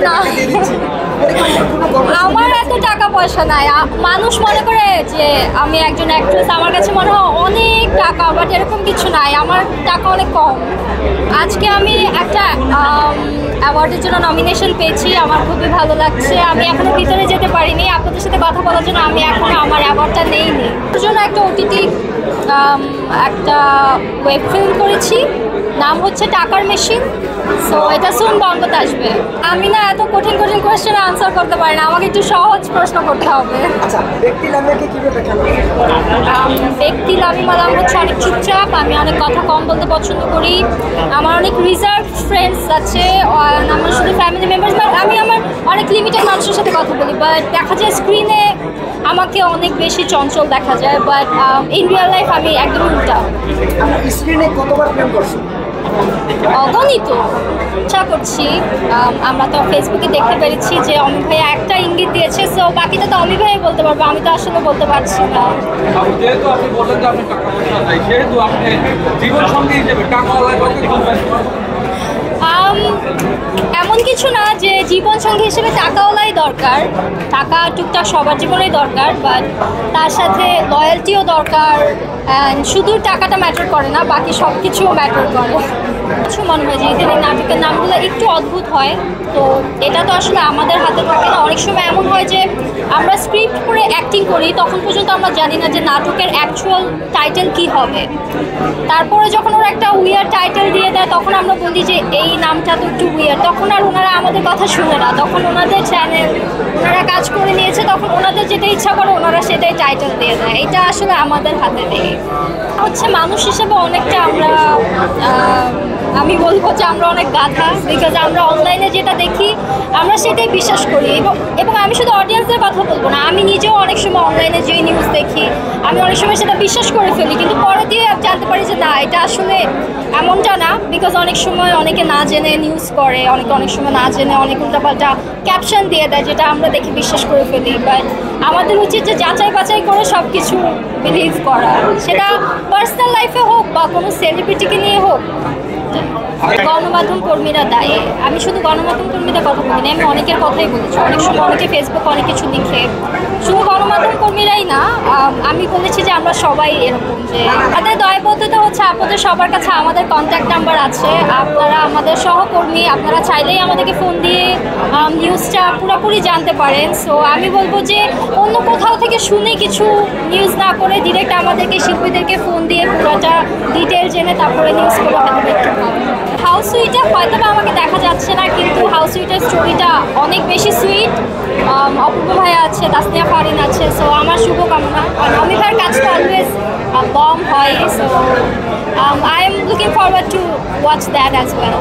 না, আমার এত টাকা পয়সা নাই। মানুষ মনে করে যে আমি একজন অ্যাক্ট্রেস, আমার কাছে মনে হয় অনেক টাকা, বাট এরকম কিছু নাই, আমার টাকা অনেক কম। আজকে আমি একটা অ্যাওয়ার্ডের জন্য নমিনেশন পেয়েছি, আমার খুবই ভালো লাগছে। আমি এখনো ভিতরে যেতে পারিনি, আপনাদের সাথে কথা বলার জন্য আমি এখনো আমার অ্যাওয়ার্ডটা নেইনি। ওর জন্য একটা ওটিটি একটা ওয়েব ফিল্ম করেছি, নাম হচ্ছে টাকার মেশিন। সো এটা সুন বঙ্গতে আসবে। আমি না এত কঠিন কঠিন কোয়েশ্চেনে আনসার করতে পারি না, আমাকে একটু সহজ প্রশ্ন করতে হবে। ব্যক্তি লামি মালাম হচ্ছে অনেক চুপচাপ, আমি অনেক কথা কম বলতে পছন্দ করি, আমার অনেক রিজার্ভ ফ্রেন্ডস আছে, আমার শুধু ফ্যামিলি মেম্বার্স, বাট আমি আমার অনেক লিমিটেড মানুষের সাথে কথা বলি। বাট দেখা যায় স্ক্রিনে আমাকে অনেক বেশি চঞ্চল দেখা যায়, বাট ইন রিয়েল লাইফ আমি একদম উল্টা। স্ক্রিনে কতবার প্রেম করছো? অগণিত। ইচ্ছা করছি, আমরা তো ফেসবুকে দেখতে পেরেছি যে অমিত ভাইয়া একটা ইঙ্গিত দিয়েছে, সো বাকিটা তো অমিত ভাই বলতে পারবো, আমি তো আসলে বলতে পারছি না। যেহেতু আপনি বললেন যে আপনি টাকা পয়সা চাই, সেহেতু আপনি জীবন সঙ্গী হিসেবে টাকাওয়ালা কাউকে খুঁজবেন? এমন কিছু না যে জীবন সঙ্গী হিসেবে টাকাওয়ালাই দরকার, টাকা টুকটাক সবার জীবনেই দরকার, বাট তার সাথে লয়্যালটিও দরকার। অ্যান্ড শুধু টাকাটা ম্যাটার করে না, বাকি সব কিছুও ম্যাটার করে। কিছু মনে হয় যে ইদানিং নাটকের নামগুলো একটু অদ্ভুত হয়, তো এটা তো আসলে আমাদের হাতে থাকে না। অনেক সময় এমন হয় যে আমরা স্ক্রিপ্ট করে অ্যাক্টিং করি, তখন পর্যন্ত আমরা জানি না যে নাটকের অ্যাকচুয়াল টাইটেল কী হবে। তারপরে যখন ওরা একটা উইয়ার টাইটেল দিয়ে দেয়, তখন আমরা বলি যে এই নামটা তো একটু উইয়ার, তখন আর ওনারা আমাদের কথা শুনে না, তখন ওনাদের চ্যানেল ওনারা কাজ করে নিয়েছে, তখন ওনাদের যেটা ইচ্ছা করে ওনারা সেটাই টাইটেল দিয়ে দেয়। এটা আসলে আমাদের হাতে নেই। হচ্ছে মানুষ হিসেবে অনেকটা আমরা আমি বলবো যে আমরা অনেক গাধা, বিকজ আমরা অনলাইনে যেটা দেখি আমরা সেটাই বিশ্বাস করি। এবং আমি শুধু অডিয়েন্সের কথা বলবো না, আমি নিজেও অনেক সময় অনলাইনে যে নিউজ দেখি আমি অনেক সময় সেটা বিশ্বাস করে ফেলি, কিন্তু পরে দিয়ে জানতে পারি যে না, এটা আসলে এমনটা না। বিকজ অনেক সময় অনেকে না জেনে নিউজ করে, অনেক সময় না জেনে অনেক উল্টাপাল্টা ক্যাপশন দিয়ে দেয়, যেটা আমরা দেখে বিশ্বাস করে ফেলি। বাট আমাদের উচিত যে যাচাই বাছাই করে সব কিছু বিলিভ করা, সেটা পার্সোনাল লাইফে হোক বা কোনো সেলিব্রিটিকে নিয়ে হোক। গণমাধ্যম কর্মীরা দায়ী। আমি শুধু গণমাধ্যম কর্মীদের কথা বলি না, আমি অনেকের কথাই বলেছি। অনেক সময় অনেকে ফেসবুকে অনেক কিছু লিখে, শুধু গণমাধ্যম কর্মীরাই না, আমি বলেছি যে আমরা সবাই এরকম, যে তাদের দায়বদ্ধতা হচ্ছে আপনাদের সবার কাছে আমাদের কন্ট্যাক্ট নাম্বার আছে, আপনারা আমাদের সহকর্মী, আপনারা চাইলেই আমাদেরকে ফোন দিয়ে নিউজটা পুরোপুরি জানতে পারেন। সো আমি বলবো যে অন্য কোথাও থেকে শুনে কিছু নিউজ না করে ডিরেক্ট আমাদেরকে, শিল্পীদেরকে ফোন দিয়ে পুরোটা ডিটেল জেনে তারপরে নিউজ করে ফেলবে একটু ভালো। হাউস সুইটে হয়তো বা আমাকে দেখা যাচ্ছে না, কিন্তু হাউস সুইটের স্টোরিটা অনেক বেশি সুইট। অপূর্ব ভাইয়া আছে, তাসনিয়া ফারিন আছে, সো আমার শুভকামনা। আর অমিত ভাইয়ের কাজ তো অলওয়েজ বম হয়, so I am looking forward to watch that as well.